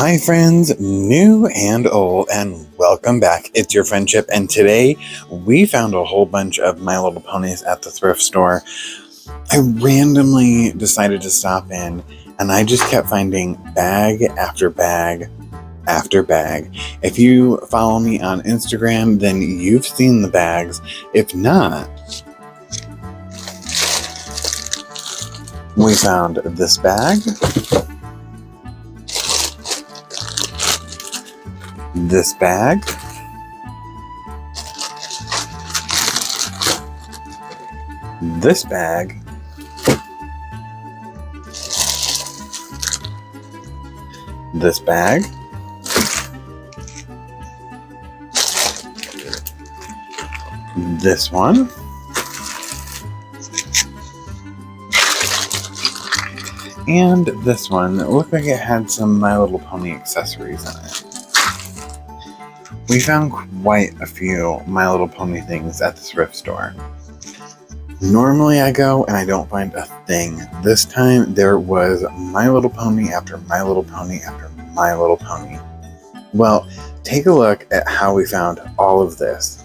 Hi friends, new and old, and welcome back. It's your FriendCHIP, and today we found a whole bunch of My Little Ponies at the thrift store. I randomly decided to stop in, and I just kept finding bag after bag after bag. If you follow me on Instagram, then you've seen the bags. If not, we found this bag, this bag, this bag, this bag, this one, and this one. It looked like it had some My Little Pony accessories in it. We found quite a few My Little Pony things at the thrift store. Normally I go and I don't find a thing. This time there was My Little Pony after My Little Pony after My Little Pony. Well, take a look at how we found all of this.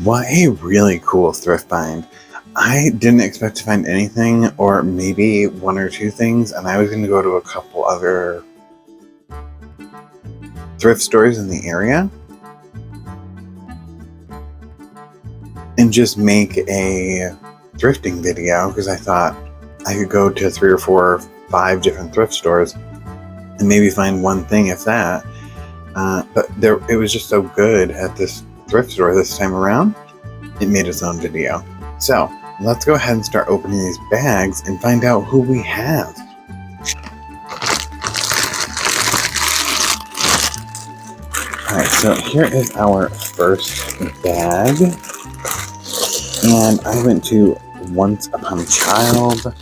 What a really cool thrift find. I didn't expect to find anything, or maybe one or two things, and I was going to go to a couple other thrift stores in the area and just make a thrifting video, because I thought I could go to 3 or 4 or 5 different thrift stores and maybe find one thing, if that. But it was just so good at this thrift store this time around, it made its own video. So let's go ahead and start opening these bags and find out who we have. Alright, so here is our first bag. And I went to Once Upon a Child.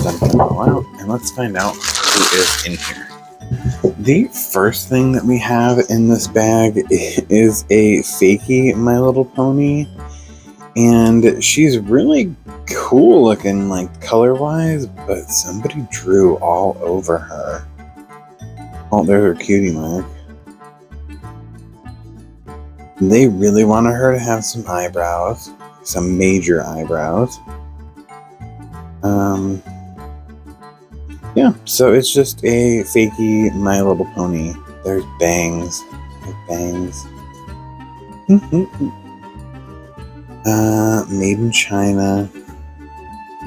Dump them all out, and let's find out who is in here. The first thing that we have in this bag is a fakey My Little Pony, and she's really cool looking, like color-wise, but somebody drew all over her. Oh, there's her cutie mark. They really wanted her to have some eyebrows, some major eyebrows. Yeah, so it's just a fakey My Little Pony. There's bangs. Bangs. Made in China.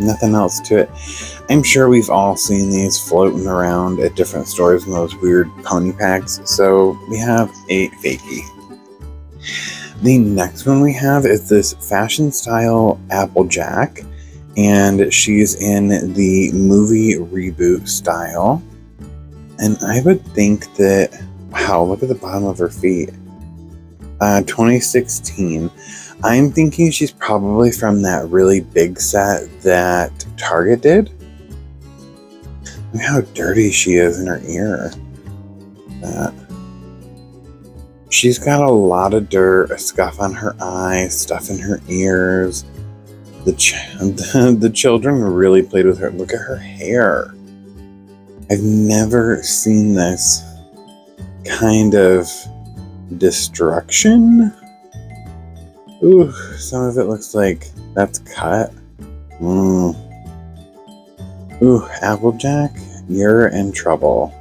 Nothing else to it. I'm sure we've all seen these floating around at different stores in those weird pony packs, so we have a fakey. The next one we have is this fashion style Applejack, and she's in the movie reboot style. And I would think that, wow, look at the bottom of her feet. 2016. I'm thinking she's probably from that really big set that Target did. Look how dirty she is in her ear. She's got a lot of dirt, a scuff on her eye, stuff in her ears. The children really played with her. Look at her hair. I've never seen this kind of destruction. Ooh, some of it looks like that's cut. Ooh, Applejack, you're in trouble.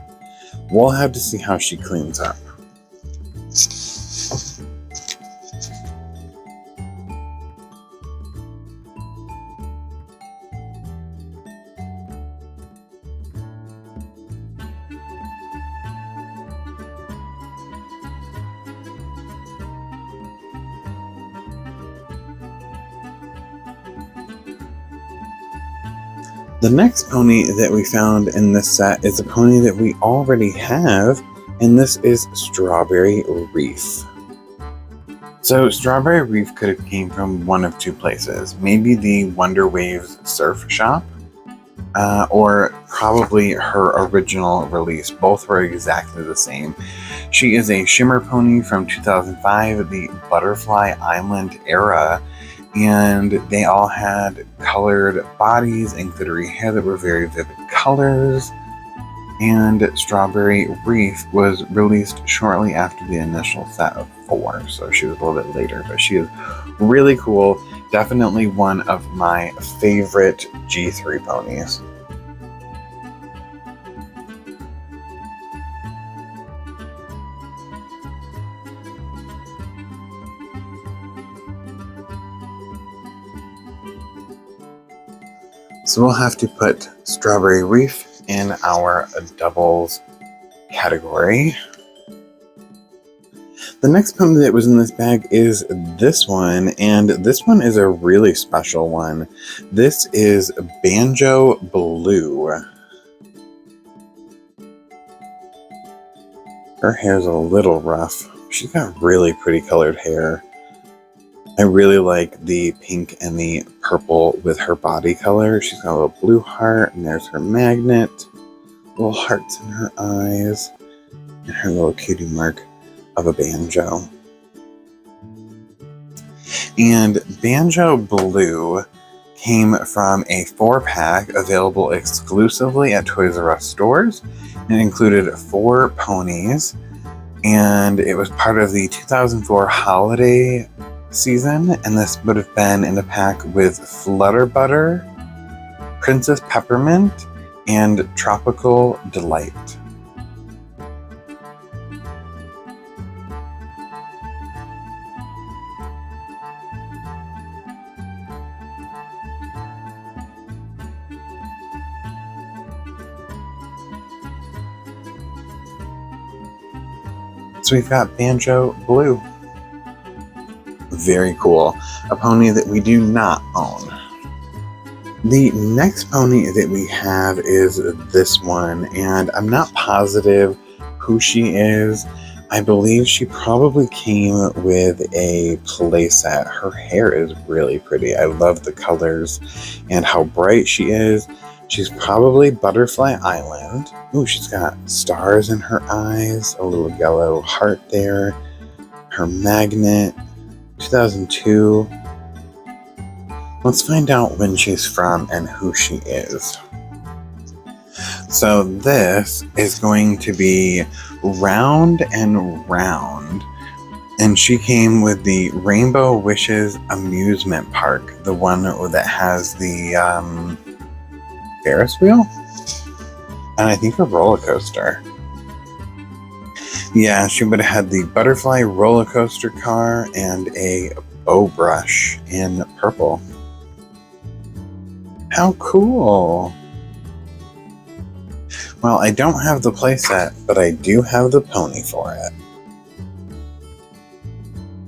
We'll have to see how she cleans up. The next pony that we found in this set is a pony that we already have, and this is Strawberry Reef. So Strawberry Reef could have came from one of two places. Maybe the Wonder Waves surf shop, or probably her original release. Both were exactly the same. She is a shimmer pony from 2005, the Butterfly Island era, and they all had colored bodies and glittery hair that were very vivid colors. And Strawberry Reef was released shortly after the initial set of 4, so she was a little bit later, but she is really cool. Definitely one of my favorite G3 ponies. So we'll have to put Strawberry Reef in our doubles category. The next pony that was in this bag is this one, and this one is a really special one. This is Banjo Blue. Her hair's a little rough. She's got really pretty colored hair. I really like the pink and the purple with her body color. She's got a little blue heart, and there's her magnet. Little hearts in her eyes, and her little cutie mark of a banjo. And Banjo Blue came from a 4-pack available exclusively at Toys R Us stores. It included 4 ponies, and it was part of the 2004 holiday season, and this would have been in a pack with Flutter Butter, Princess Peppermint, and Tropical Delight. So we've got Banjo Blue. Very cool. A pony that we do not own. The next pony that we have is this one, and I'm not positive who she is. I believe she probably came with a playset. Her hair is really pretty. I love the colors and how bright she is. She's probably Butterfly Island. Ooh, she's got stars in her eyes, a little yellow heart there. Her magnet, 2002. Let's find out when she's from and who she is. So this is going to be Round and Round. And she came with the Rainbow Wishes Amusement Park. The one that has the Ferris wheel? And I think a roller coaster. Yeah, she would have had the butterfly roller coaster car and a bow brush in purple. How cool! Well, I don't have the playset, but I do have the pony for it.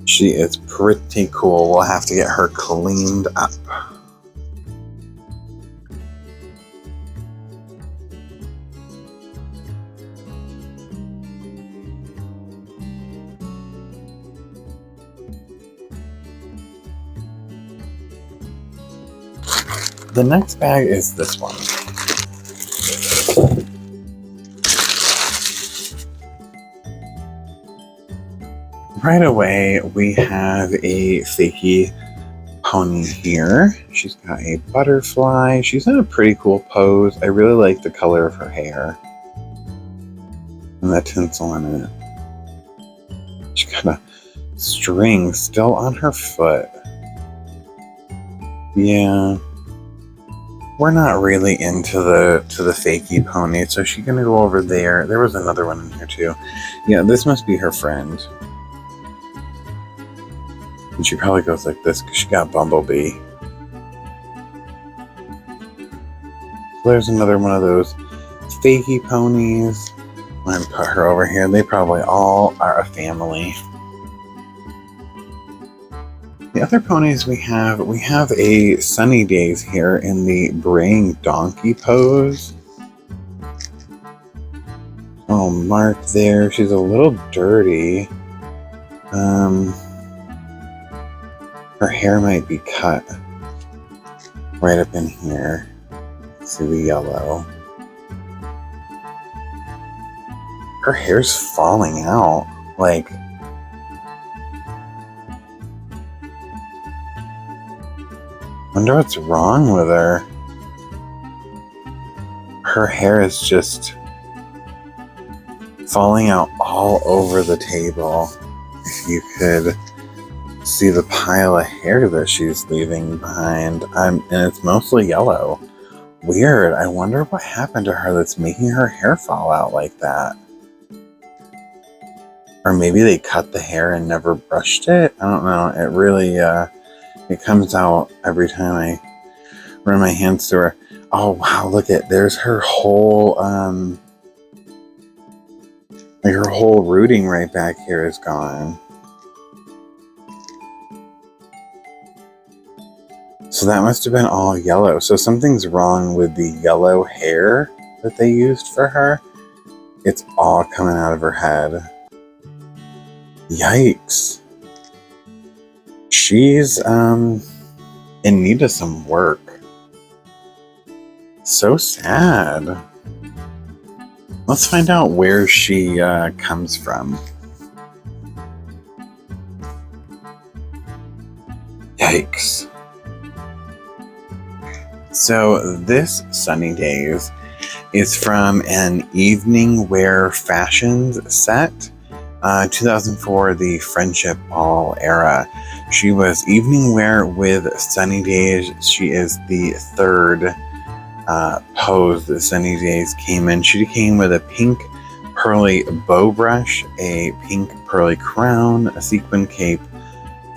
She is pretty cool. We'll have to get her cleaned up. The next bag is this one. Right away, we have a fakey pony here. She's got a butterfly. She's in a pretty cool pose. I really like the color of her hair and the tinsel on it. She's got a string still on her foot. Yeah. We're not really into the fakey pony, so she's gonna go over there. There was another one in here too. Yeah, this must be her friend. And she probably goes like this because she got Bumblebee. So there's another one of those fakey ponies. I'm gonna put her over here. They probably all are a family. The other ponies we have a Sunny Days here in the braying donkey pose. Oh, Mark there. She's a little dirty. Her hair might be cut right up in here. See the yellow. Her hair's falling out. Like, wonder what's wrong with her. Her hair is just falling out all over the table. If you could see the pile of hair that she's leaving behind. And it's mostly yellow. Weird. I wonder what happened to her that's making her hair fall out like that. Or maybe they cut the hair and never brushed it. I don't know. It really, it comes out every time I run my hands through her. Oh, wow. Look at, there's her whole, like her whole rooting right back here is gone. So that must have been all yellow. So something's wrong with the yellow hair that they used for her. It's all coming out of her head. Yikes. She's in need of some work. So sad. Let's find out where she comes from. Yikes. So this Sunny Days is from an evening wear fashions set. 2004, the FriendCHIP Ball era. She was evening wear with Sunny Days. She is the third pose that Sunny Days came in. She came with a pink pearly bow brush, a pink pearly crown, a sequin cape,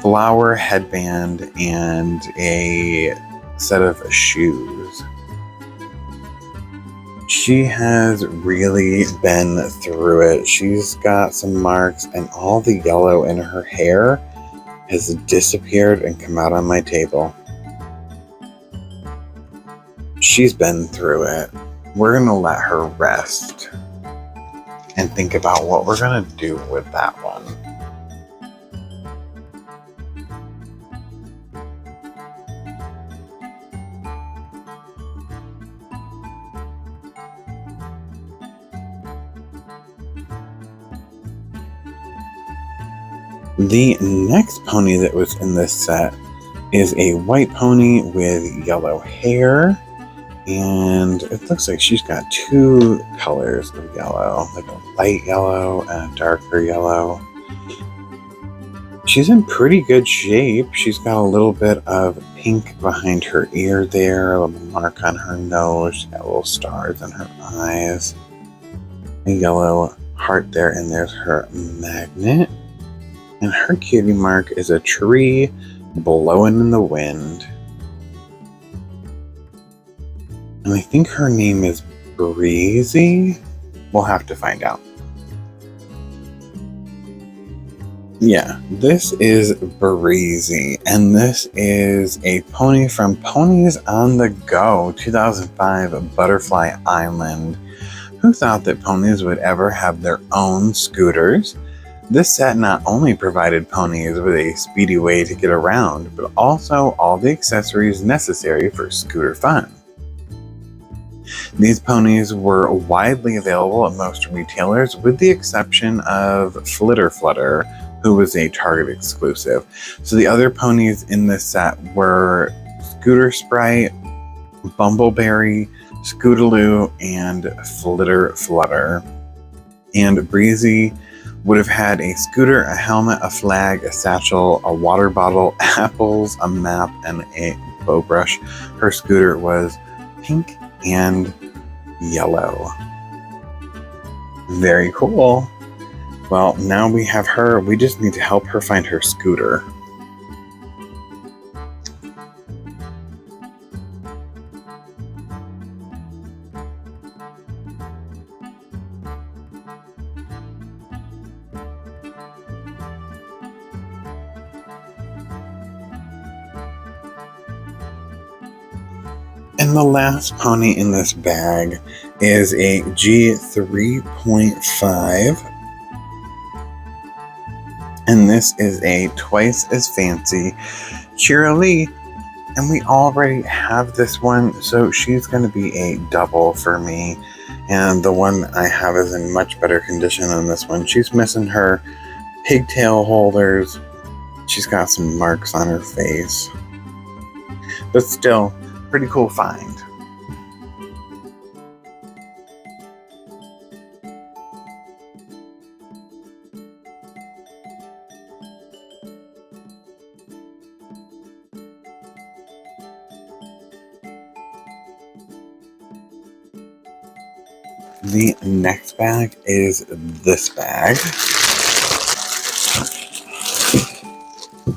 flower headband, and a set of shoes. She has really been through it. She's got some marks, and all the yellow in her hair has disappeared and come out on my table. She's been through it. We're going to let her rest and think about what we're going to do with that one. The next pony that was in this set is a white pony with yellow hair, and it looks like she's got two colors of yellow, like a light yellow and a darker yellow. She's in pretty good shape. She's got a little bit of pink behind her ear there, a little mark on her nose, she's got little stars in her eyes, a yellow heart there, and there's her magnet. And her cutie mark is a tree blowing in the wind. And I think her name is Breezy. We'll have to find out. Yeah, this is Breezy. And this is a pony from Ponies on the Go 2005 Butterfly Island. Who thought that ponies would ever have their own scooters? This set not only provided ponies with a speedy way to get around, but also all the accessories necessary for scooter fun. These ponies were widely available at most retailers, with the exception of Flutter, who was a Target exclusive. So the other ponies in this set were Scooter Sprite, Bumbleberry, Scootaloo, and Flutter. And Breezy would have had a scooter, a helmet, a flag, a satchel, a water bottle, apples, a map, and a bow brush. Her scooter was pink and yellow. Very cool. Well, now we have her. We just need to help her find her scooter. And the last pony in this bag is a G3.5. And this is a twice as fancy Cheerilee. And we already have this one, so she's going to be a double for me. And the one I have is in much better condition than this one. She's missing her pigtail holders. She's got some marks on her face. But still, pretty cool find. The next bag is this bag.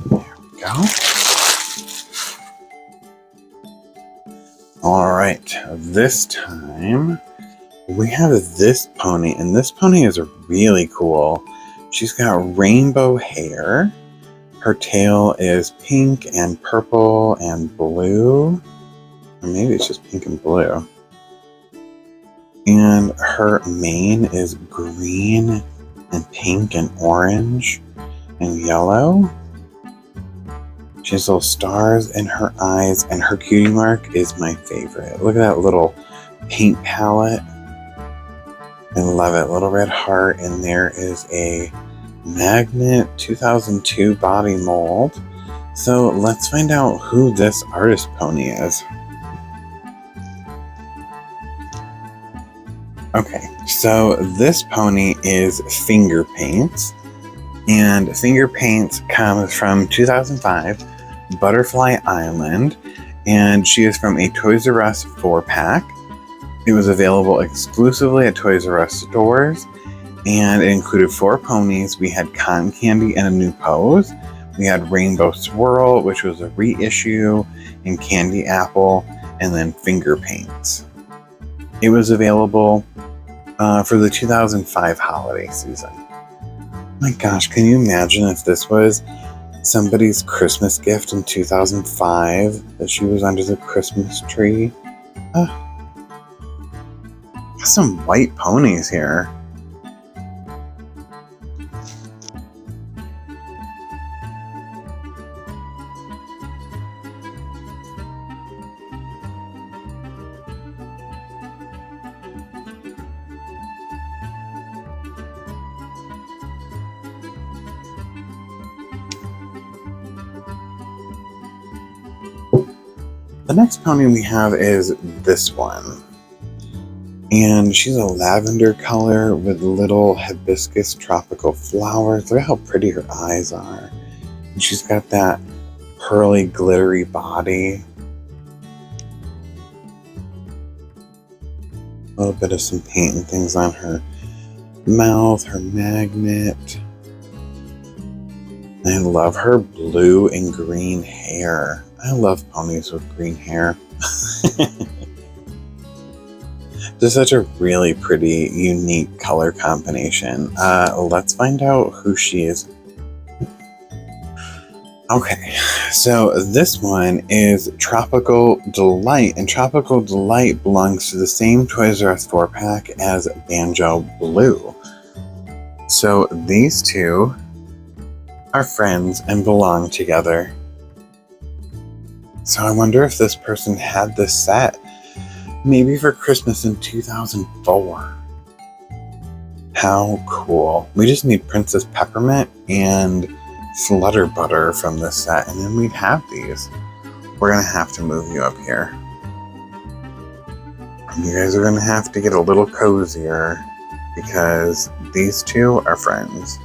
There we go. Alright, this time we have this pony, and this pony is really cool. She's got rainbow hair. Her tail is pink and purple and blue. Or maybe it's just pink and blue. And her mane is green and pink and orange and yellow. She has little stars in her eyes, and her cutie mark is my favorite. Look at that little paint palette. I love it. Little red heart, and there is a magnet 2002 body mold. So let's find out who this artist pony is. Okay, so this pony is Finger Paints, and Finger Paints comes from 2005 Butterfly Island, and she is from a Toys R Us 4-pack. It was available exclusively at Toys R Us stores, and it included 4 ponies. We had Cotton Candy and a new pose. We had Rainbow Swirl, which was a reissue, and Candy Apple, and then Finger Paints. It was available for the 2005 holiday season. My gosh, can you imagine if this was somebody's Christmas gift in 2005 that she was under the Christmas tree? Got some white ponies here. The next pony we have is this one. And she's a lavender color with little hibiscus tropical flowers. Look at how pretty her eyes are. And she's got that pearly, glittery body. A little bit of some paint and things on her mouth, her magnet. I love her blue and green hair. I love ponies with green hair. Just such a really pretty, unique color combination. Let's find out who she is. Okay, so this one is Tropical Delight, and Tropical Delight belongs to the same Toys R Us 4-pack as Banjo Blue. So these two are friends and belong together. So I wonder if this person had this set maybe for Christmas in 2004. How cool. We just need Princess Peppermint and Flutter Butter from this set, and then we'd have these. We're gonna have to move you up here. You guys are gonna have to get a little cozier because these two are friends.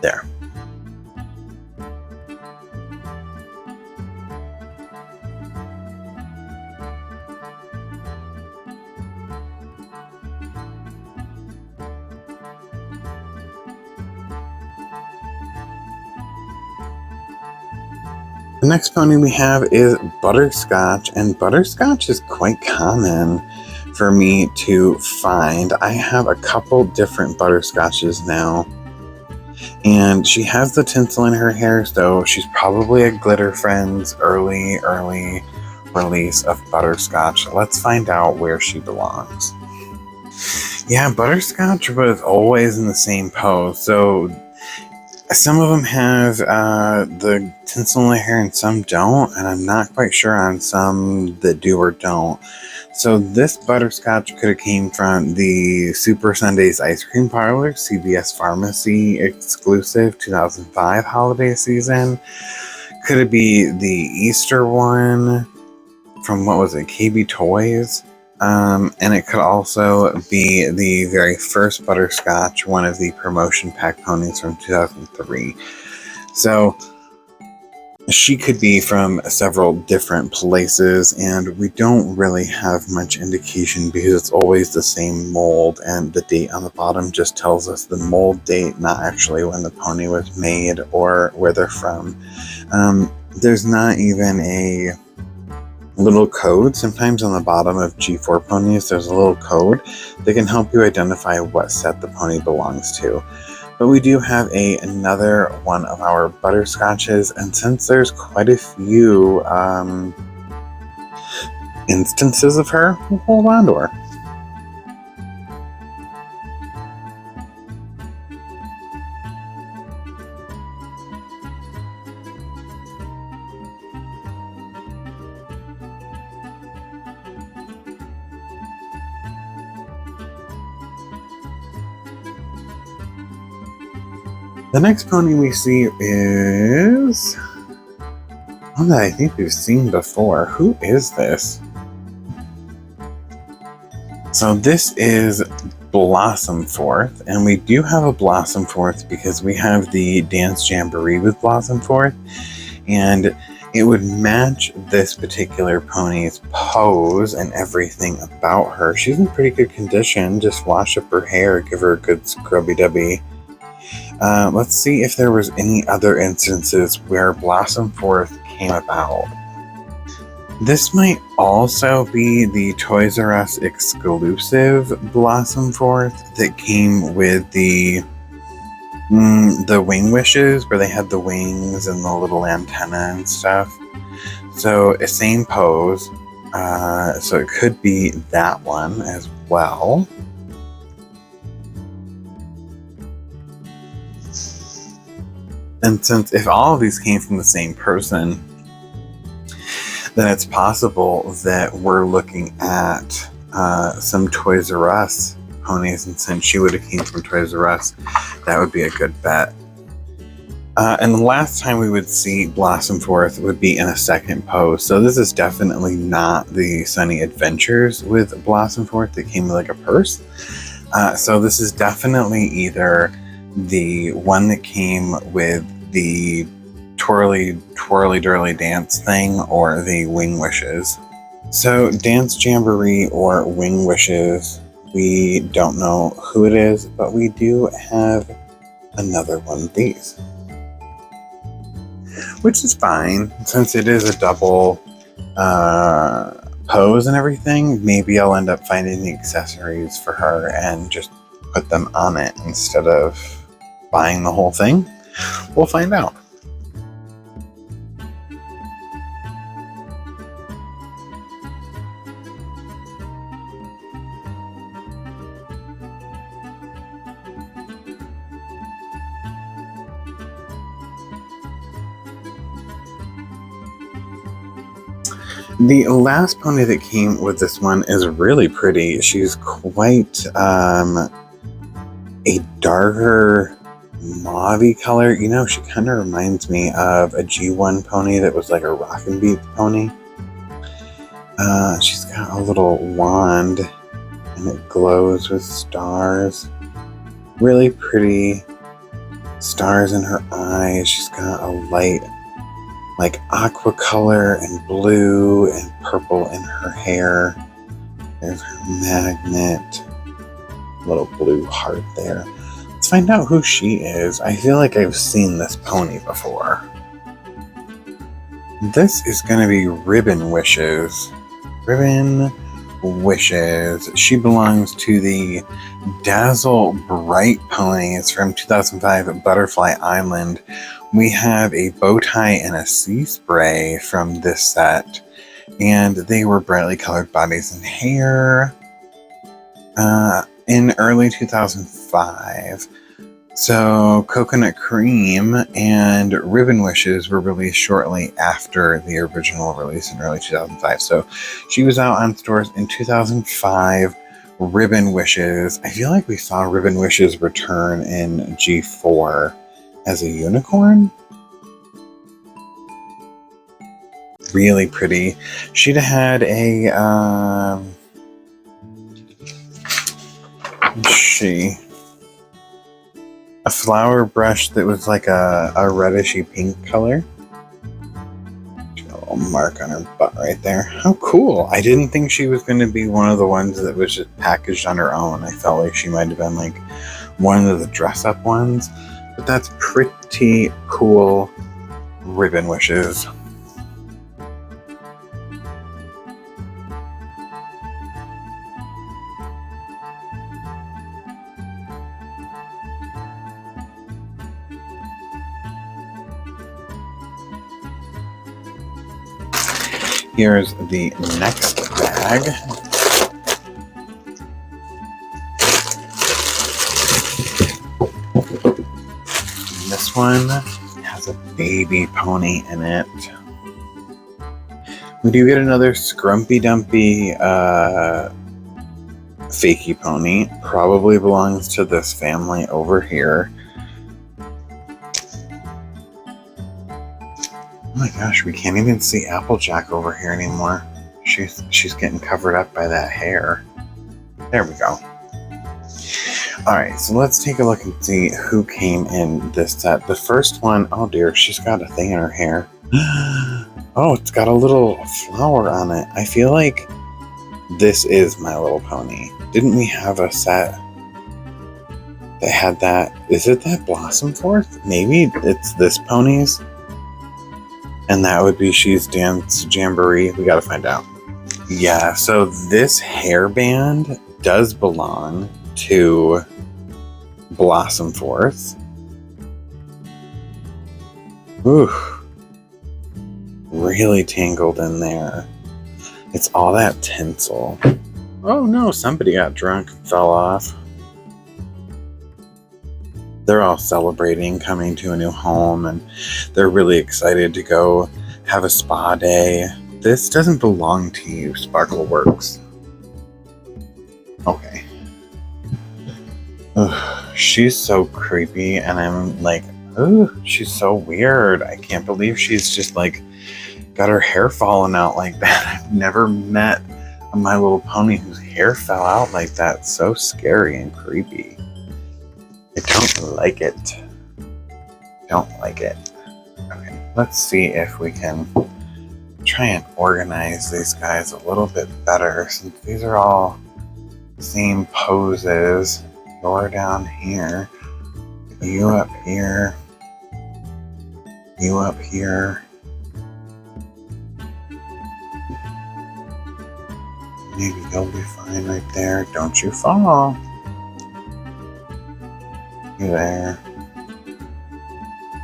There. The next pony we have is Butterscotch, and Butterscotch is quite common for me to find. I have a couple different Butterscotches now, and she has the tinsel in her hair, so she's probably a Glitter Friends early release of Butterscotch. Let's find out where she belongs. Yeah, Butterscotch was always in the same pose, so some of them have the tinsel in their hair and some don't, and I'm not quite sure on some that do or don't. So this Butterscotch could have came from the Super Sundays Ice Cream Parlor, CVS Pharmacy exclusive 2005 holiday season. Could it be the Easter one from, what was it, KB Toys? And it could also be the very first Butterscotch, one of the promotion pack ponies from 2003. So she could be from several different places, and we don't really have much indication because it's always the same mold, and the date on the bottom just tells us the mold date, not actually when the pony was made or where they're from. There's not even a little code. Sometimes on the bottom of G4 ponies there's a little code that can help you identify what set the pony belongs to. But we do have another one of our Butterscotches, and since there's quite a few instances of her, we'll hold on to her. The next pony we see is one that I think we've seen before. Who is this? So this is Blossom Forth, and we do have a Blossom Forth because we have the Dance Jamboree with Blossom Forth, and it would match this particular pony's pose and everything about her. She's in pretty good condition. Just wash up her hair, give her a good scrubby-dubby. Let's see if there was any other instances where Blossom Forth came about. This might also be the Toys R Us exclusive Blossom Forth that came with the wing wishes, where they had the wings and the little antenna and stuff. So a same pose. So it could be that one as well. And since if all of these came from the same person, then it's possible that we're looking at some Toys R Us ponies, and since she would have came from Toys R Us, that would be a good bet. And the last time we would see Blossom Forth would be in a second pose. So this is definitely not the Sunny Adventures with Blossom Forth that came with like a purse. So this is definitely either the one that came with the twirly dirly dance thing or the wing wishes. So Dance Jamboree or wing wishes, we don't know who it is, but we do have another one of these, which is fine since it is a double pose and everything. Maybe I'll end up finding the accessories for her and just put them on it instead of buying the whole thing. We'll find out. The last pony that came with this one is really pretty. She's quite a darker mauve-y color. You know, she kind of reminds me of a G1 pony that was like a Rockin' Beat pony. She's got a little wand and it glows with stars. Really pretty stars in her eyes. She's got a light like aqua color and blue and purple in her hair. There's her magnet. Little blue heart there. Let's find out who she is. I feel like I've seen this pony before. This is going to be Ribbon Wishes. Ribbon Wishes. She belongs to the Dazzle Bright ponies from 2005 Butterfly Island. We have a bow tie and a sea spray from this set, and they were brightly colored bodies and hair in early 2005. So Coconut Cream and Ribbon Wishes were released shortly after the original release in early 2005. So she was out on stores in 2005. Ribbon Wishes. I feel like we saw Ribbon Wishes return in G4 as a unicorn. Really pretty. She'd had a flower brush that was like a reddishy pink color. She got a little mark on her butt right there. How cool. I didn't think she was going to be one of the ones that was just packaged on her own. I felt like she might have been like one of the dress up ones. But that's pretty cool. Ribbon Wishes. Here's the next bag. This one has a baby pony in it. We do get another Scrumpy Dumpy fakey pony. Probably belongs to this family over here. Oh my gosh, we can't even see Applejack over here anymore. She's getting covered up by that hair. There we go. Alright, so let's take a look and see who came in this set. The first one, oh dear, she's got a thing in her hair. Oh, it's got a little flower on it. I feel like this is My Little Pony. Didn't we have a set that had that? Is it that Blossom Forth? Maybe it's this Ponies. And that would be She's Dance Jamboree. We gotta find out. Yeah, so this hairband does belong to Blossom Forth. Ooh. Really tangled in there. It's all that tinsel. Oh no, somebody got drunk and fell off. They're all celebrating coming to a new home, and they're really excited to go have a spa day. This doesn't belong to you, Sparkleworks. Okay. Ugh, she's so creepy, and I'm like, ooh, she's so weird. I can't believe she's just like got her hair falling out like that. I've never met a My Little Pony whose hair fell out like that. So scary and creepy. I don't like it. Don't like it. Okay, let's see if we can try and organize these guys a little bit better, since these are all the same poses. You're down here. You up here. You up here. Maybe you'll be fine right there. Don't you fall. You there.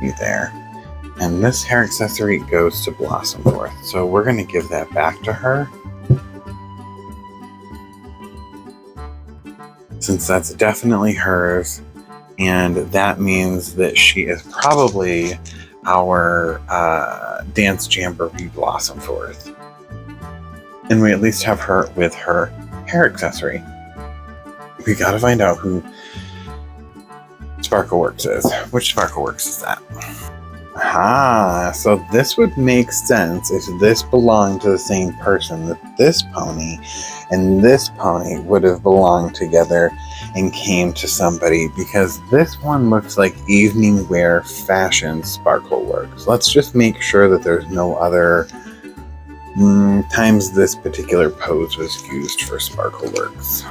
You there. And this hair accessory goes to Blossom Forth. So we're going to give that back to her, since that's definitely hers. And that means that she is probably our Dance Jamboree Blossom Forth. And we at least have her with her hair accessory. We gotta find out who Sparkleworks is. Which Sparkleworks is that? Aha, so this would make sense if this belonged to the same person, that this pony and this pony would have belonged together and came to somebody, because this one looks like evening wear fashion Sparkleworks. Let's just make sure that there's no other times this particular pose was used for Sparkleworks.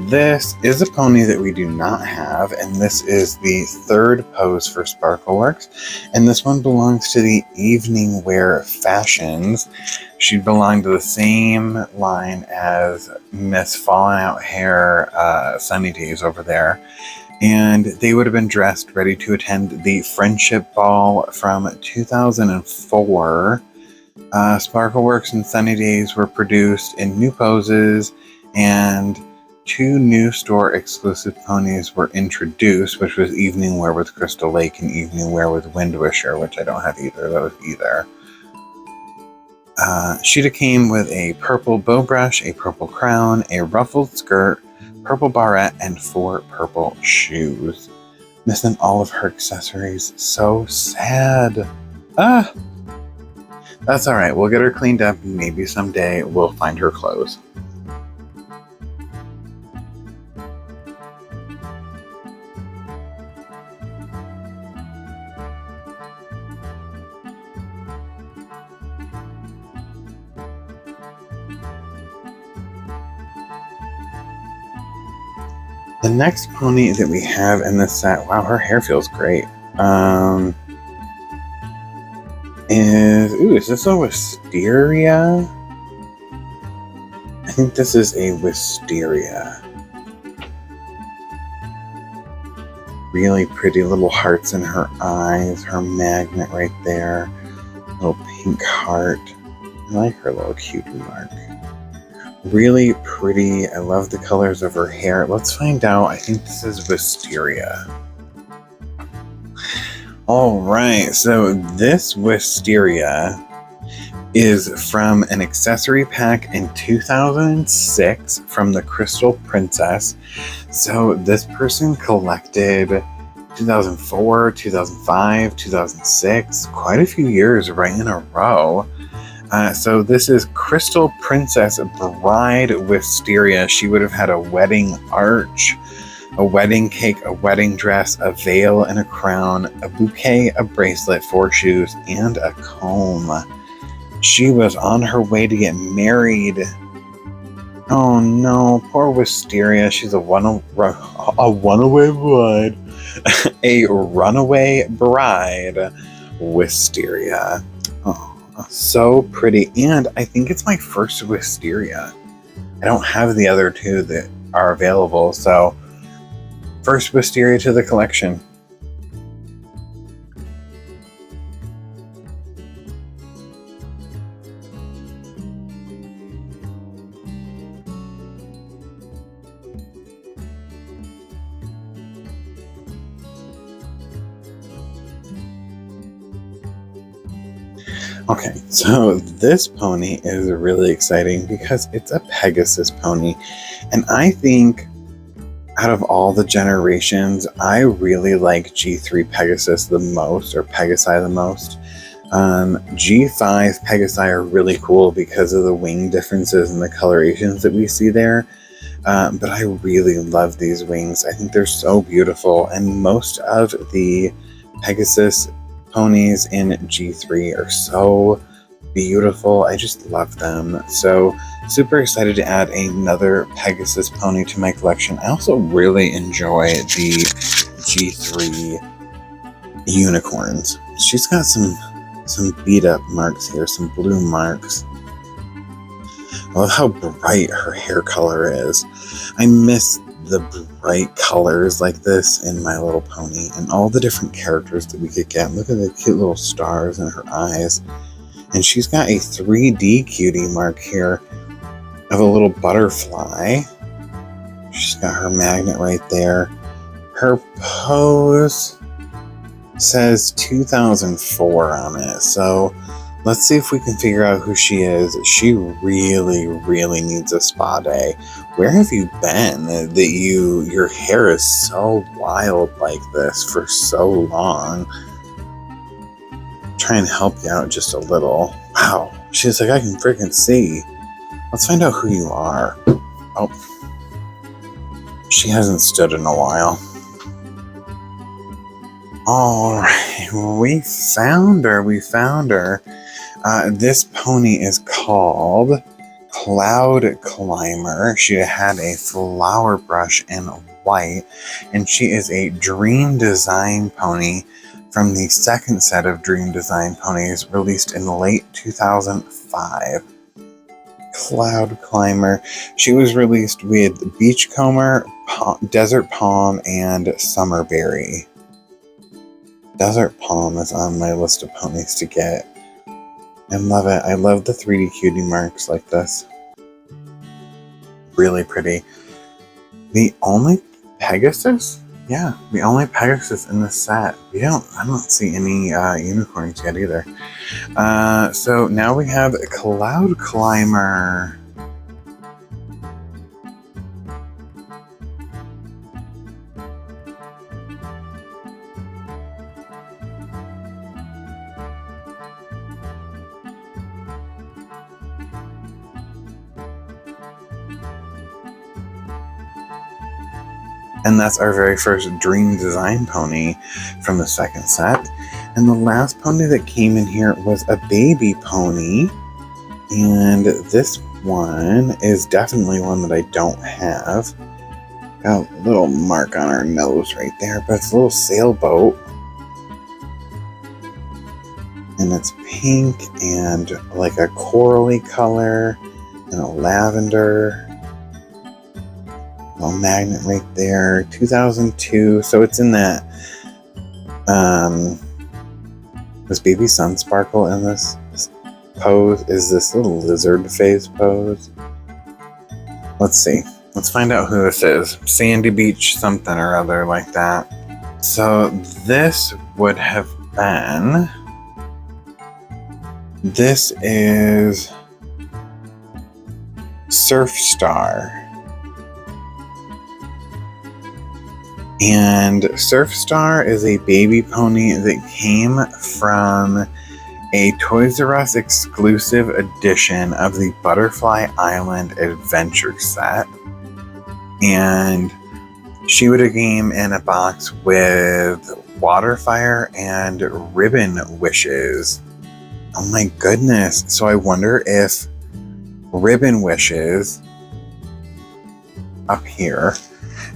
This is a pony that we do not have, and this is the third pose for Sparkleworks, and this one belongs to the evening wear fashions. She belonged to the same line as Miss Fallen Out Hair Sunny Days over there, and they would have been dressed ready to attend the FriendCHIP ball from 2004. Sparkleworks and Sunny Days were produced in new poses, and 2 new store exclusive ponies were introduced, which was Evening Wear with Crystal Lake and Evening Wear with Windwisher, which I don't have either of those either. Sheeta came with a purple bow brush, a purple crown, a ruffled skirt, purple barrette, and 4 purple shoes. Missing all of her accessories. So sad. Ah! That's alright, we'll get her cleaned up, and maybe someday we'll find her clothes. The next pony that we have in this set, wow, her hair feels great, is this a wisteria? I think this is a wisteria. Really pretty little hearts in her eyes, her magnet right there, little pink heart. I like her little cute mark. Really pretty. I love the colors of her hair. Let's find out. I think this is wisteria. Alright, so this wisteria is from an accessory pack in 2006 from the Crystal Princess. So this person collected 2004, 2005, 2006, quite a few years right in a row. So this is Crystal Princess Bride Wisteria. She would have had a wedding arch, a wedding cake, a wedding dress, a veil and a crown, a bouquet, a bracelet, 4 shoes, and a comb. She was on her way to get married. Oh no, poor Wisteria. She's a runaway bride. A runaway bride, Wisteria. Oh, so pretty. And I think it's my first Wisteria. I don't have the other two that are available, so first Wisteria to the collection. Okay, so this pony is really exciting because it's a Pegasus pony, and I think out of all the generations, I really like G3 Pegasus the most, or Pegasi the most. G5 Pegasi are really cool because of the wing differences and the colorations that we see there, but I really love these wings. I think they're so beautiful, and most of the Pegasus ponies in G3 are so beautiful. I just love them. So super excited to add another Pegasus pony to my collection. I also really enjoy the G3 unicorns. She's got some beat up marks here, some blue marks. I love how bright her hair color is. I miss the bright colors like this in My Little Pony and all the different characters that we could get. Look at the cute little stars in her eyes. And she's got a 3D cutie mark here of a little butterfly. She's got her magnet right there. Her pose says 2004 on it. So let's see if we can figure out who she is. She really, really needs a spa day. Where have you been that your hair is so wild like this for so long? Try and help you out just a little. Wow. She's like, I can freaking see. Let's find out who you are. Oh. She hasn't stood in a while. Alright, we found her. This pony is called Cloud Climber. She had a flower brush in white, and she is a Dream Design pony from the second set of Dream Design ponies released in late 2005. Cloud Climber. She was released with Beachcomber, Desert Palm, and Summerberry. Desert Palm is on my list of ponies to get. I love it. I love the 3D cutie marks like this. Really pretty. The only Pegasus? Yeah, the only Pegasus in this set. I don't see any unicorns yet either. So now we have Cloud Climber. And that's our very first Dream Design pony from the second set. And the last pony that came in here was a baby pony. And this one is definitely one that I don't have. Got a little mark on her nose right there, but it's a little sailboat. And it's pink and like a corally color and a lavender. Little magnet right there, 2002. So it's in that. Was Baby Sunsparkle in this pose? Is this little lizard face pose? Let's see. Let's find out who this is. Sandy Beach something or other like that. So this would have been. This is Surf Star. And Surfstar is a baby pony that came from a Toys R Us exclusive edition of the Butterfly Island Adventure set. And she would have came in a box with Waterfire and Ribbon Wishes. Oh my goodness. So I wonder if Ribbon Wishes up here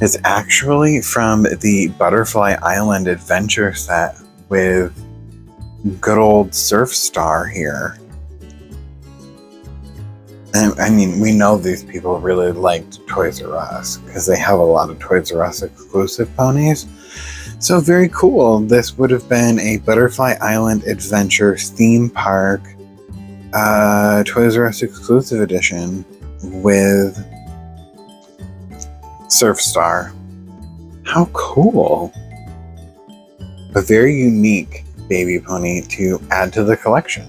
is actually from the Butterfly Island Adventure set with good old Surfstar here. And I mean, we know these people really liked Toys R Us because they have a lot of Toys R Us exclusive ponies. So very cool. This would have been a Butterfly Island Adventure theme park Toys R Us exclusive edition with Surfstar. How cool. A very unique baby pony to add to the collection.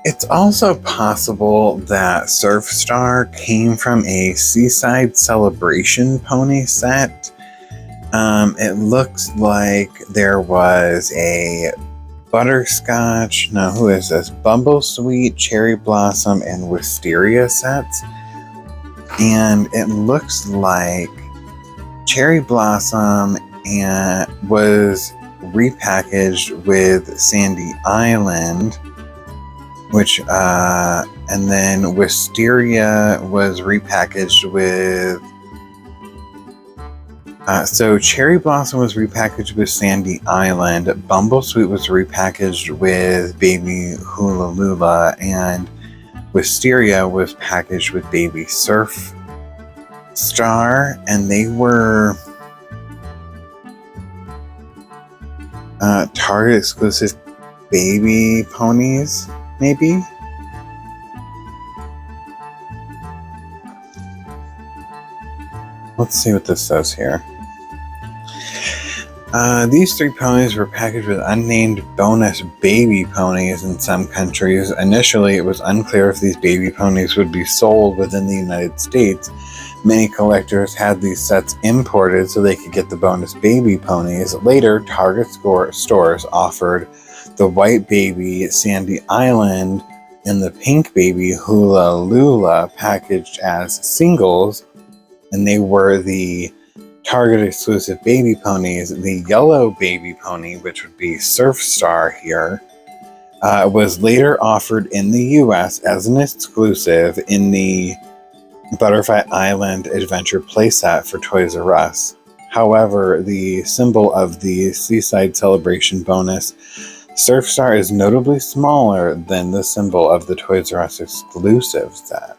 It's also possible that Surfstar came from a Seaside Celebration pony set. It looks like there was a Butterscotch, no, who is this? Bumblesweet, Cherry Blossom, and Wisteria sets. And it looks like Cherry Blossom was repackaged with Sandy Island, which and then Wisteria was repackaged with so Cherry Blossom was repackaged with Sandy Island, Bumblesweet was repackaged with Baby Hula Lula, and Wisteria was packaged with Baby Surf Star, and they were Target exclusive baby ponies, maybe? Let's see what this says here. These three ponies were packaged with unnamed bonus baby ponies in some countries. Initially, it was unclear if these baby ponies would be sold within the United States. Many collectors had these sets imported so they could get the bonus baby ponies. Later, Target stores offered the white baby Sandy Island and the pink baby Hula Lula packaged as singles, and they were the Target exclusive baby ponies. The yellow baby pony, which would be Surfstar here, was later offered in the US as an exclusive in the Butterfly Island Adventure playset for Toys R Us. However, the symbol of the Seaside Celebration bonus Surfstar is notably smaller than the symbol of the Toys R Us exclusive set.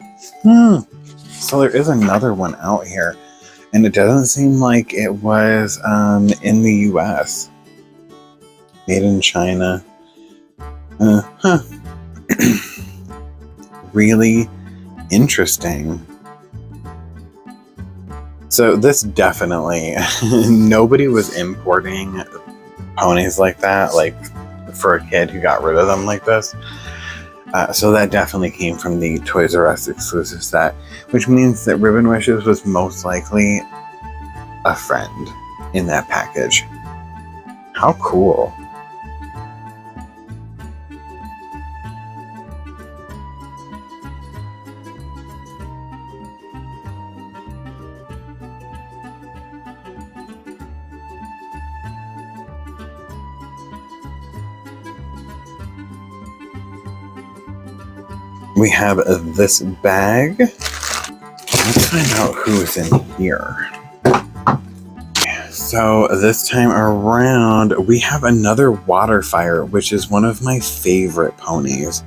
So there is another one out here, and it doesn't seem like it was in the US. Made in China. Really interesting. So this definitely, nobody was importing ponies like that, like for a kid who got rid of them like this. So that definitely came from the Toys R Us exclusive set, which means that Ribbon Wishes was most likely a friend in that package. How cool. We have this bag. Let's find out who's in here. So this time around, we have another Waterfire, which is one of my favorite ponies.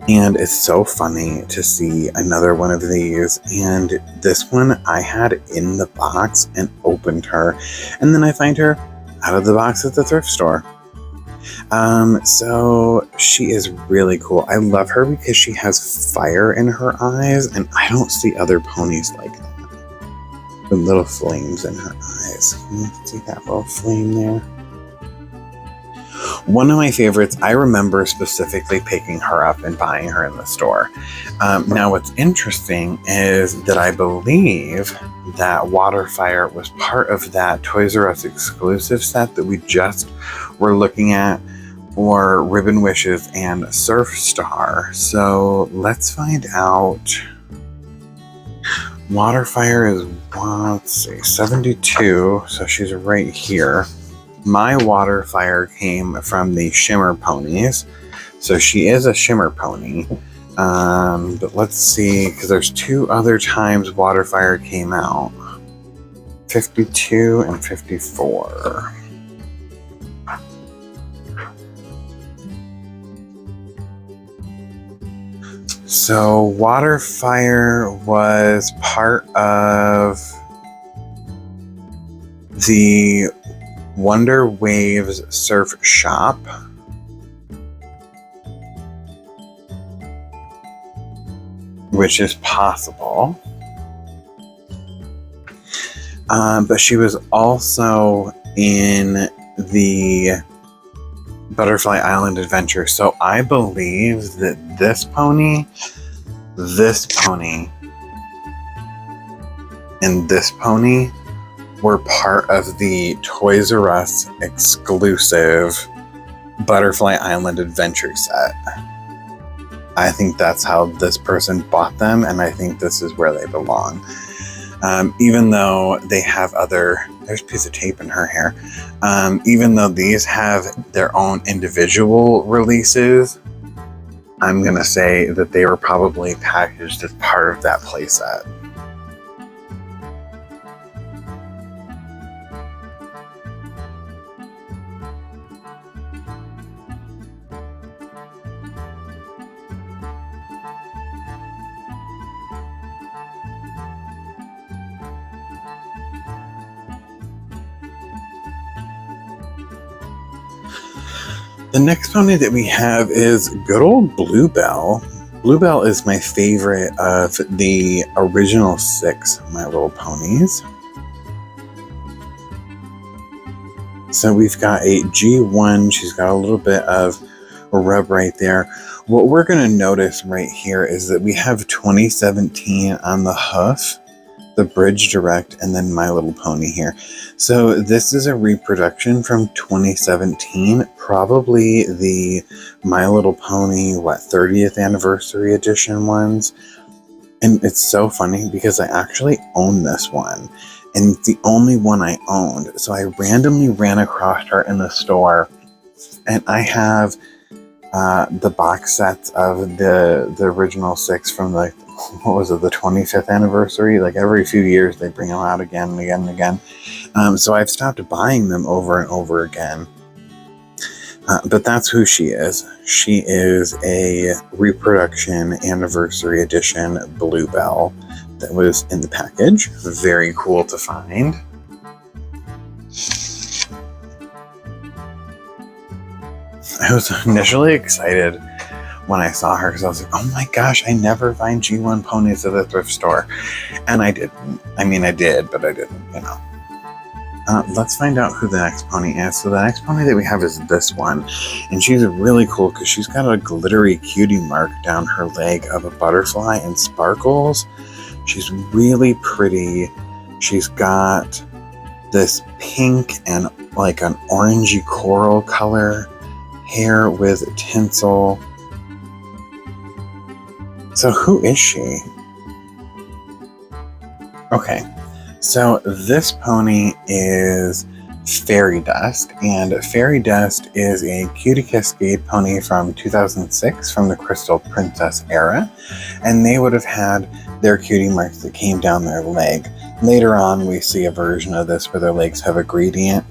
And it's so funny to see another one of these. And this one I had in the box and opened her. And then I find her out of the box at the thrift store. So she is really cool. I love her because she has fire in her eyes, and I don't see other ponies like that. The little flames in her eyes. Can you see that little flame there? One of my favorites, I remember specifically picking her up and buying her in the store. Now, what's interesting is that I believe that Waterfire was part of that Toys R Us exclusive set that we just were looking at, or Ribbon Wishes and Surf Star. So let's find out. Waterfire is, let's see, 72, so she's right here. My Waterfire came from the Shimmer Ponies, so she is a Shimmer Pony. But let's see, because there's 2 other times Waterfire came out. 52 and 54. So Waterfire was part of the Wonder Waves Surf Shop. Which is possible. But she was also in the Butterfly Island Adventure. So I believe that this pony, and this pony were part of the Toys R Us exclusive Butterfly Island Adventure set. I think that's how this person bought them, and I think this is where they belong. Even though they have there's a piece of tape in her hair. Even though these have their own individual releases, I'm going to say that they were probably packaged as part of that playset. The next pony that we have is good old Bluebell. Bluebell is my favorite of the original 6 My Little Ponies. So we've got a G1. She's got a little bit of a rub right there. What we're going to notice right here is that we have 2017 on the hoof, the Bridge Direct, and then My Little Pony here. So this is a reproduction from 2017, probably the My Little Pony, 30th anniversary edition ones. And it's so funny because I actually own this one, and it's the only one I owned. So I randomly ran across her in the store, and I have the box sets of the original 6 from the 25th anniversary. Like every few years they bring them out again and again and again. So I've stopped buying them over and over again. But that's who she is. She is a reproduction anniversary edition Bluebell that was in the package. Very cool to find. I was initially excited when I saw her because I was like, oh my gosh, I never find G1 ponies at the thrift store. And I didn't. I mean, I did, but I didn't, you know. Let's find out who the next pony is. So the next pony that we have is this one. And she's really cool because she's got a glittery cutie mark down her leg of a butterfly and sparkles. She's really pretty. She's got this pink and like an orangey coral color hair with tinsel. So who is she? Okay, so this pony is Fairy Dust, and Fairy Dust is a Cutie Cascade pony from 2006 from the Crystal Princess era, and they would have had their cutie marks that came down their leg. Later on, we see a version of this where their legs have a gradient,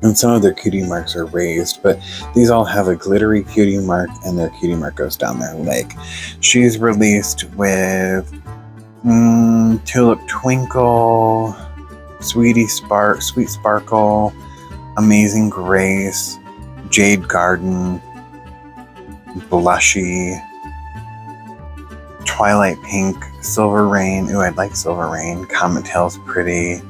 and some of their cutie marks are raised, but these all have a glittery cutie mark, and their cutie mark goes down their leg. She's released with Tulip Twinkle, Sweet Sparkle, Amazing Grace, Jade Garden, Blushy, Twilight Pink, Silver Rain. Ooh, I'd like Silver Rain. Comet Tail's pretty.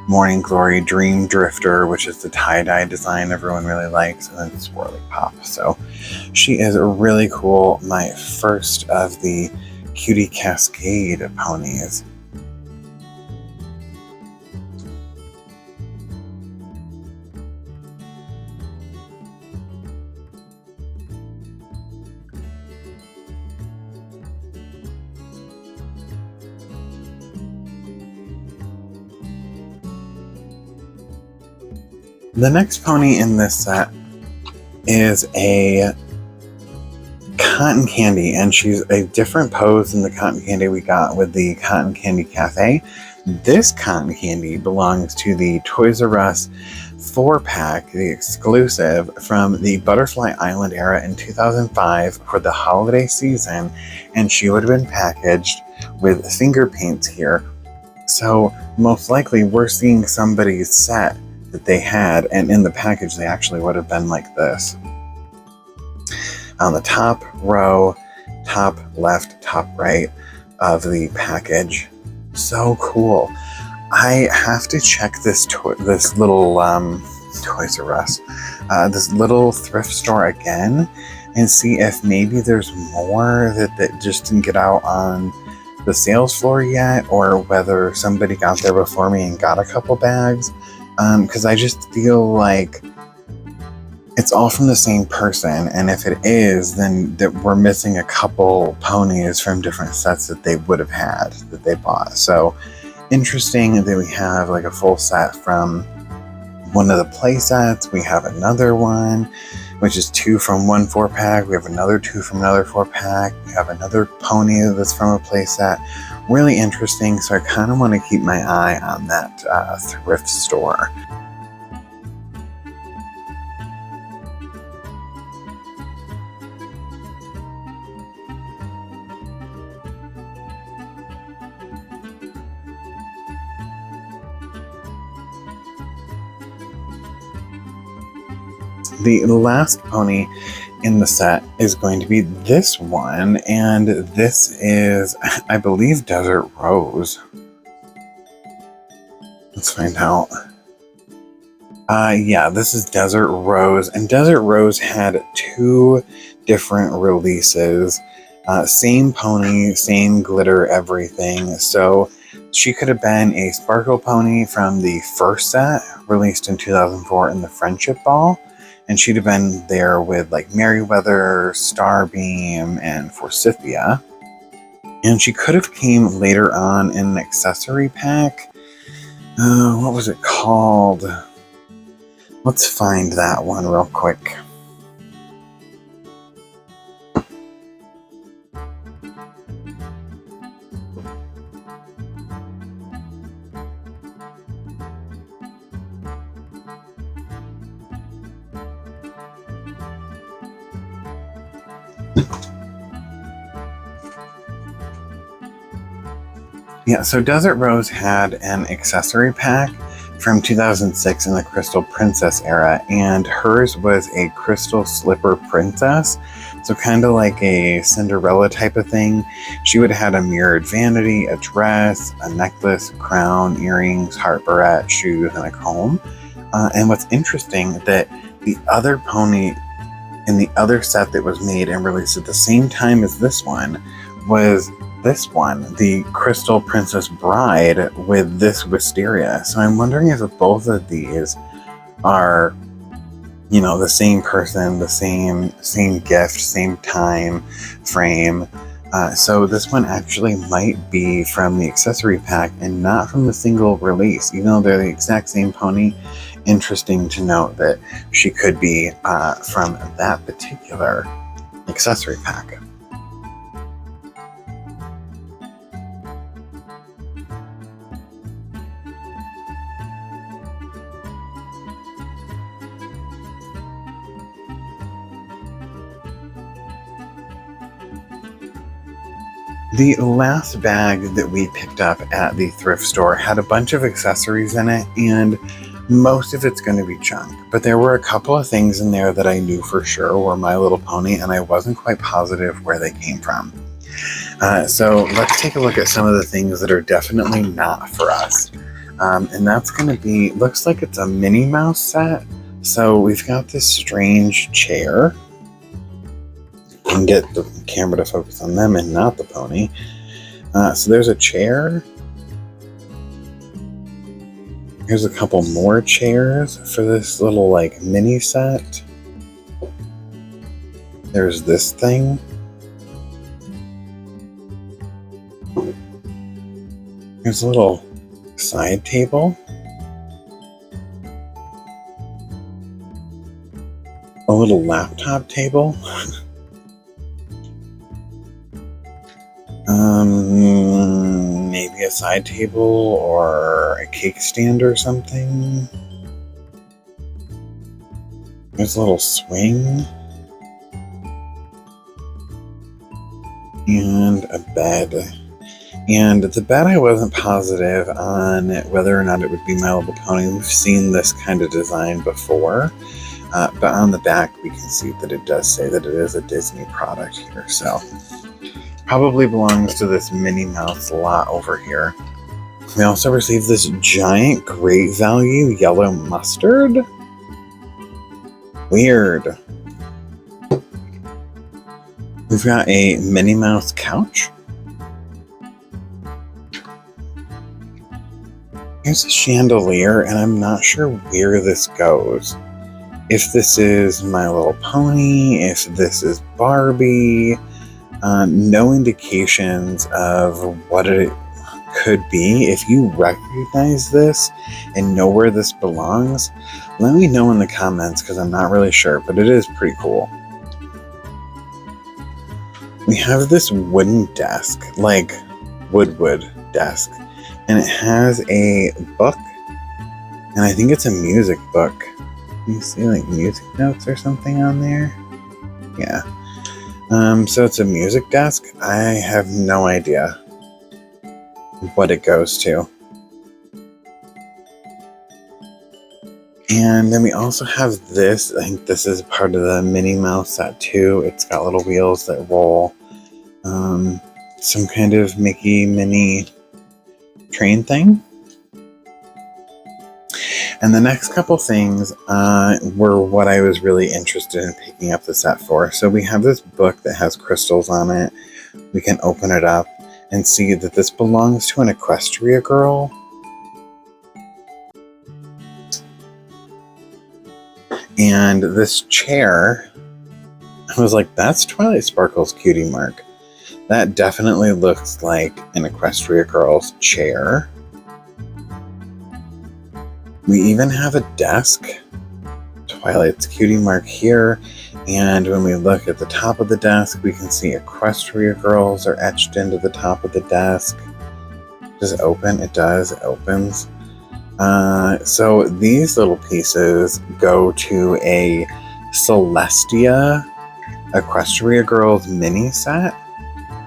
Morning Glory Dream Drifter, which is the tie-dye design everyone really likes, and then Swirly Pop. So she is really cool. My first of the Cutie Cascade ponies. The next pony in this set is a cotton candy, and she's a different pose than the cotton candy we got with the Cotton Candy Cafe. This cotton candy belongs to the Toys R Us 4-pack, the exclusive from the Butterfly Island era in 2005 for the holiday season, and she would have been packaged with finger paints here. So most likely we're seeing somebody's set that they had, and in the package they actually would have been like this. On the top row, top left, top right of the package. So cool. I have to check this little Toys R Us, this little thrift store again, and see if maybe there's more that just didn't get out on the sales floor yet, or whether somebody got there before me and got a couple bags. Because I just feel like it's all from the same person, and if it is, then that we're missing a couple ponies from different sets that they would have had, that they bought. So interesting that we have like a full set from one of the play sets. We have another one, which is 2 from one 4-pack. We have another 2 from another 4-pack. We have another pony that's from a play set. Really interesting, so I kind of want to keep my eye on that thrift store. The last pony in the set is going to be this one, and this is, I believe, Desert Rose. Let's find out. Yeah, this is Desert Rose, and Desert Rose had 2 different releases. Same pony, same glitter, everything. So she could have been a sparkle pony from the first set, released in 2004 in the FriendCHIP Ball. And she'd have been there with like Merryweather, Starbeam, and Forsythia. And she could have came later on in an accessory pack. What was it called? Let's find that one real quick. Yeah, so Desert Rose had an accessory pack from 2006 in the Crystal Princess era, and hers was a crystal slipper princess, so kind of like a Cinderella type of thing. She would have had a mirrored vanity, a dress, a necklace, a crown, earrings, heart barrette, shoes, and a comb. And what's interesting, that the other pony in the other set that was made and released at the same time as this one was this one, the Crystal Princess Bride, with this wisteria. So I'm wondering if both of these are, you know, the same person, the same gift, same time frame. So this one actually might be from the accessory pack and not from the single release, even though they're the exact same pony. Interesting to note that she could be from that particular accessory pack. The last bag that we picked up at the thrift store had a bunch of accessories in it, and most of it's going to be junk. But there were a couple of things in there that I knew for sure were My Little Pony, and I wasn't quite positive where they came from. So let's take a look at some of the things that are definitely not for us. And that's going to be, looks like it's a Minnie Mouse set. So we've got this strange chair. I can get the camera to focus on them and not the pony. So there's a chair. Here's a couple more chairs for this little like mini set. There's this thing. There's a little side table. A little laptop table. Maybe a side table or a cake stand or something. There's a little swing. And a bed. And the bed, I wasn't positive on whether or not it would be My Little Pony. We've seen this kind of design before. But on the back, we can see that it does say that it is a Disney product here. So probably belongs to this Minnie Mouse lot over here. We also received this giant great value yellow mustard. Weird. We've got a Minnie Mouse couch. Here's a chandelier, and I'm not sure where this goes. If this is My Little Pony, if this is Barbie. No indications of what it could be. If you recognize this and know where this belongs, let me know in the comments because I'm not really sure, but it is pretty cool. We have this wooden desk, like wood desk, and it has a book, and I think it's a music book. You see like music notes or something on there? Yeah. So it's a music desk. I have no idea what it goes to. And then we also have this. I think this is part of the Minnie Mouse set too. It's got little wheels that roll. Some kind of Mickey Minnie train thing. And the next couple things were what I was really interested in picking up the set for. So we have this book that has crystals on it. We can open it up and see that this belongs to an Equestria girl. And this chair, I was like, that's Twilight Sparkle's cutie mark. That definitely looks like an Equestria girl's chair. We even have a desk, Twilight's cutie mark here, and when we look at the top of the desk, we can see Equestria girls are etched into the top of the desk. Does it open? It does. It opens. So these little pieces go to a Celestia Equestria Girls mini set.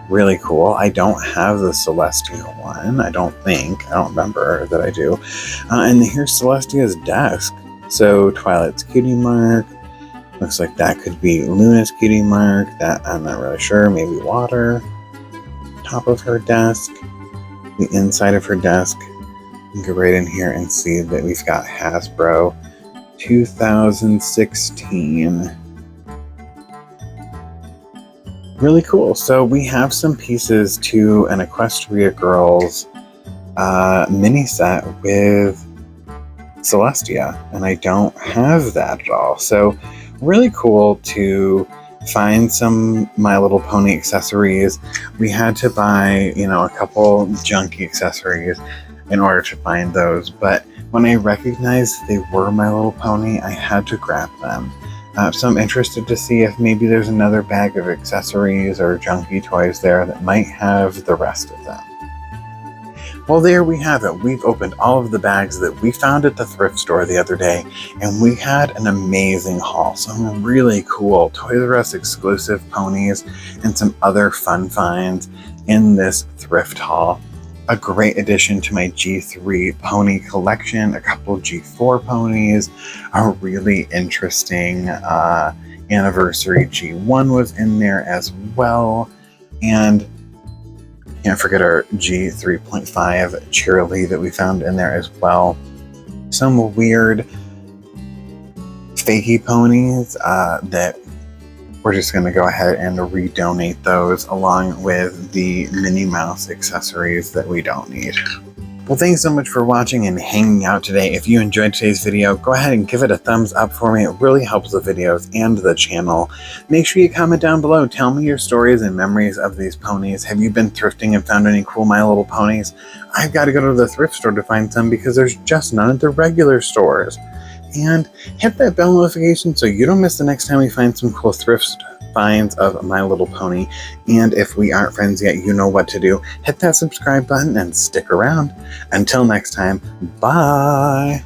Really cool. I don't have the Celestia one. I don't remember that I do. And here's Celestia's desk. So Twilight's cutie mark. Looks like that could be Luna's cutie mark. That I'm not really sure. Maybe water. Top of her desk. The inside of her desk. You can go right in here and see that we've got Hasbro 2016. Really cool. So we have some pieces to an Equestria Girls mini set with Celestia, and I don't have that at all. So really cool to find some My Little Pony accessories. We had to buy, a couple junky accessories in order to find those, but when I recognized they were My Little Pony, I had to grab them. So I'm interested to see if maybe there's another bag of accessories or junky toys there that might have the rest of them. Well, there we have it. We've opened all of the bags that we found at the thrift store the other day, and we had an amazing haul. Some really cool Toys R Us exclusive ponies and some other fun finds in this thrift haul. A great addition to my G3 pony collection, a couple G4 ponies, a really interesting anniversary G1 was in there as well, and Can't forget our G3.5 cheerily that we found in there as well. Some weird fakey ponies that we're just going to go ahead and redonate those, along with the Minnie Mouse accessories that we don't need. Well, thanks so much for watching and hanging out today. If you enjoyed today's video, go ahead and give it a thumbs up for me. It really helps the videos and the channel. Make sure you comment down below. Tell me your stories and memories of these ponies. Have you been thrifting and found any cool My Little Ponies? I've got to go to the thrift store to find some because there's just none at the regular stores. And hit that bell notification so you don't miss the next time we find some cool thrift finds of My Little Pony. And if we aren't friends yet, you know what to do. Hit that subscribe button and stick around. Until next time, bye!